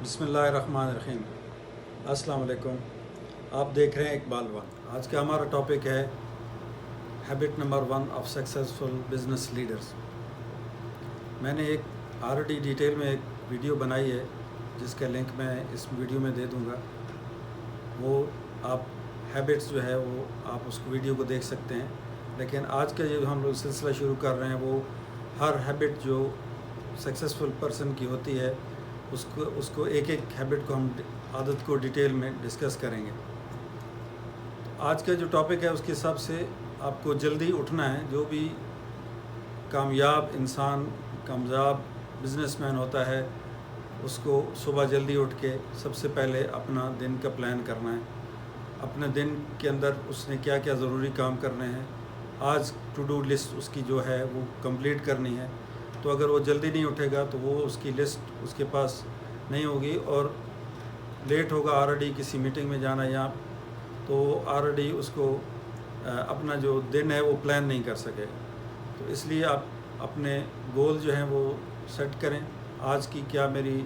بسم اللہ الرحمن الرحیم۔ السلام علیکم، آپ دیکھ رہے ہیں اقبال ون۔ آج کا ہمارا ٹاپک ہے habit number 1 of successful business leaders. میں نے ایک آلریڈی ڈیٹیل میں ایک ویڈیو بنائی ہے جس کا لنک میں اس ویڈیو میں دے دوں گا۔ وہ آپ ہیبٹس جو ہے وہ آپ اس کو ویڈیو کو دیکھ سکتے ہیں، لیکن آج کا جو ہم لوگ سلسلہ شروع کر رہے ہیں وہ ہر ہیبٹ جو سکسیزفل پرسن کی ہوتی ہے اس کو ایک ایک ہیبٹ کو ہم عادت کو ڈیٹیل میں ڈسکس کریں گے۔ آج کا جو ٹاپک ہے اس کے حساب سے آپ کو جلدی اٹھنا ہے۔ جو بھی کامیاب انسان، کامیاب بزنس مین ہوتا ہے، اس کو صبح جلدی اٹھ کے سب سے پہلے اپنا دن کا پلان کرنا ہے۔ اپنے دن کے اندر اس نے کیا کیا ضروری کام کرنے ہیں، آج ٹو ڈو لسٹ اس کی جو ہے وہ کمپلیٹ کرنی ہے۔ تو اگر وہ جلدی نہیں اٹھے گا تو وہ اس کی لسٹ اس کے پاس نہیں ہوگی اور لیٹ ہوگا آلریڈی کسی میٹنگ میں جانا یا تو آلریڈی اس کو اپنا جو دن ہے وہ پلان نہیں کر سکے۔ تو اس لیے آپ اپنے گول جو ہیں وہ سیٹ کریں۔ آج کی کیا میری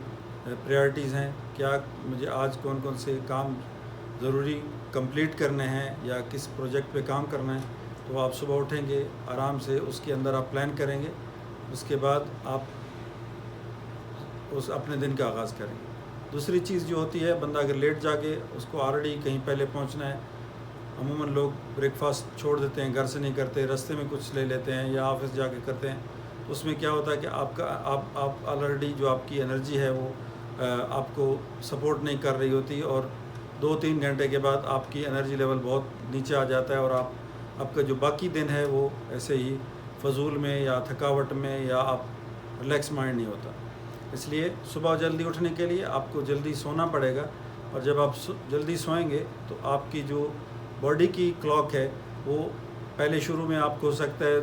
پریارٹیز ہیں، کیا مجھے آج کون کون سے کام ضروری کمپلیٹ کرنے ہیں یا کس پروجیکٹ پہ کام کرنا ہے۔ تو آپ صبح اٹھیں گے آرام سے، اس کے اندر آپ پلان کریں گے، اس کے بعد آپ اپنے دن کا آغاز کریں گے۔ دوسری چیز جو ہوتی ہے، بندہ اگر لیٹ جاگے، اس کو آلریڈی کہیں پہلے پہنچنا ہے۔ عموماً لوگ بریک فاسٹ چھوڑ دیتے ہیں، گھر سے نہیں کرتے، راستے میں کچھ لے لیتے ہیں یا آفس جا کے کرتے ہیں۔ تو اس میں کیا ہوتا ہے کہ آپ آلریڈی جو آپ کی انرجی ہے وہ آپ کو سپورٹ نہیں کر رہی ہوتی، اور 2-3 گھنٹے کے بعد آپ کی انرجی لیول بہت نیچے آ جاتا ہے، اور آپ کا جو باقی دن ہے وہ ایسے ہی فضول میں یا تھکاوٹ میں یا آپ ریلیکس مائنڈ نہیں ہوتا۔ اس لیے صبح جلدی اٹھنے کے لیے آپ کو جلدی سونا پڑے گا، اور جب آپ جلدی سوئیں گے تو آپ کی جو باڈی کی کلاک ہے وہ پہلے شروع میں آپ کو ہو سکتا ہے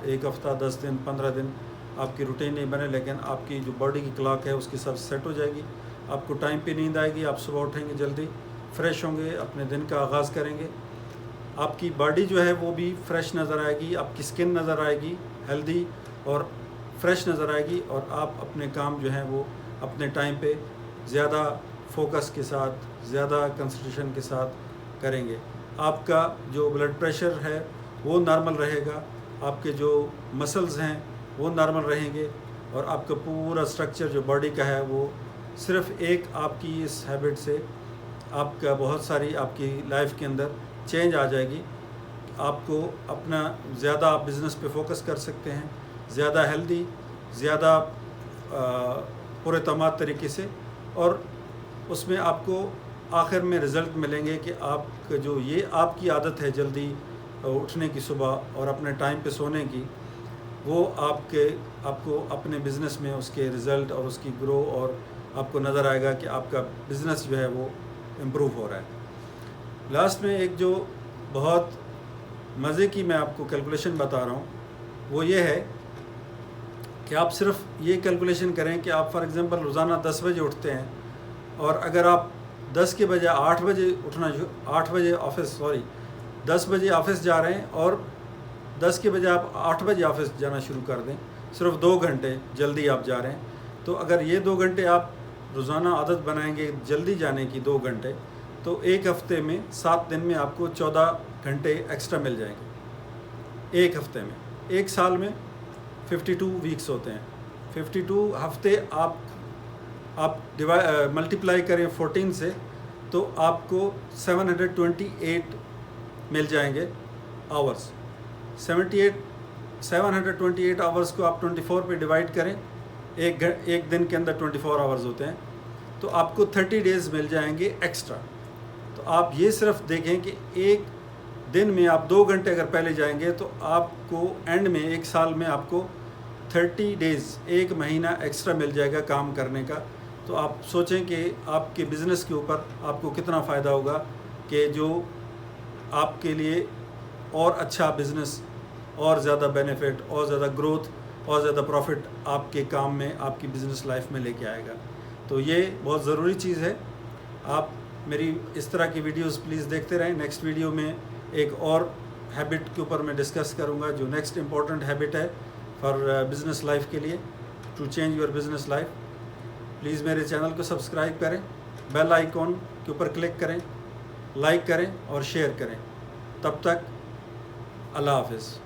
ایک ہفتہ 10 دن 15 دن آپ کی روٹین نہیں بنے، لیکن آپ کی جو باڈی کی کلاک ہے اس کے ساتھ سیٹ ہو جائے گی۔ آپ کو ٹائم پہ نیند آئے گی، آپ صبح اٹھیں گے جلدی، فریش ہوں گے، اپنے دن کا آغاز کریں گے۔ آپ کی باڈی جو ہے وہ بھی فریش نظر آئے گی، آپ کی سکن نظر آئے گی ہیلدی اور فریش نظر آئے گی، اور آپ اپنے کام جو ہیں وہ اپنے ٹائم پہ زیادہ فوکس کے ساتھ، زیادہ کنسنٹریشن کے ساتھ کریں گے۔ آپ کا جو بلڈ پریشر ہے وہ نارمل رہے گا، آپ کے جو مسلز ہیں وہ نارمل رہیں گے، اور آپ کا پورا سٹرکچر جو باڈی کا ہے وہ صرف ایک آپ کی اس ہیبٹ سے آپ کا بہت ساری آپ کی لائف کے اندر چینج آ جائے گی۔ آپ کو اپنا زیادہ بزنس پہ فوکس کر سکتے ہیں، زیادہ ہیلدی، زیادہ پر اعتماد طریقے سے، اور اس میں آپ کو آخر میں رزلٹ ملیں گے کہ آپ کا جو یہ آپ کی عادت ہے جلدی اٹھنے کی صبح اور اپنے ٹائم پہ سونے کی، وہ آپ کو اپنے بزنس میں اس کے رزلٹ اور اس کی گرو، اور آپ کو نظر آئے گا کہ آپ کا بزنس جو ہے وہ امپروو ہو رہا ہے۔ لاسٹ میں ایک جو بہت مزے کی میں آپ کو کیلکولیشن بتا رہا ہوں، وہ یہ ہے کہ آپ صرف یہ کیلکولیشن کریں کہ آپ فار ایگزامپل روزانہ 10 بجے اٹھتے ہیں، اور اگر آپ 10 کے بجائے 8 بجے 10 بجے آفس جا رہے ہیں، اور 10 کے بجائے آپ 8 بجے آفس جانا شروع کر دیں، صرف 2 گھنٹے جلدی آپ جا رہے ہیں، تو اگر یہ 2 گھنٹے آپ روزانہ عادت بنائیں گے جلدی جانے کی 2 گھنٹے، تو ایک ہفتے میں 7 دن میں آپ کو 14 گھنٹے ایکسٹرا مل جائیں گے ایک ہفتے میں۔ ایک سال میں 52 ویکس ہوتے ہیں، 52 ہفتے آپ ملٹیپلائی کریں 14 سے، تو آپ کو 728 مل جائیں گے آورس۔ 728 آورس کو آپ 24 پہ ڈیوائڈ کریں، ایک دن کے اندر 24 آورز ہوتے ہیں، تو آپ کو 30 ڈیز مل جائیں گے ایکسٹرا۔ تو آپ یہ صرف دیکھیں کہ ایک دن میں آپ 2 گھنٹے اگر پہلے جائیں گے تو آپ کو اینڈ میں ایک سال میں آپ کو 30 ڈیز، ایک مہینہ ایکسٹرا مل جائے گا کام کرنے کا۔ تو آپ سوچیں کہ آپ کے بزنس کے اوپر آپ کو کتنا فائدہ ہوگا، کہ جو آپ کے لیے اور اچھا بزنس، اور زیادہ بینیفٹ، اور زیادہ گروتھ، اور زیادہ پروفٹ آپ کے کام میں، آپ کی بزنس لائف میں لے کے آئے گا۔ تو یہ بہت ضروری چیز ہے۔ آپ میری اس طرح کی ویڈیوز پلیز دیکھتے رہیں۔ نیکسٹ ویڈیو میں ایک اور ہیبٹ کے اوپر میں ڈسکس کروں گا، جو نیکسٹ امپورٹنٹ ہیبٹ ہے فار بزنس لائف کے لیے، to change your business life. Please میرے چینل کو سبسکرائب کریں، بیل آئیکن کے اوپر کلک کریں، لائک کریں اور شیئر کریں۔ تب تک اللہ حافظ۔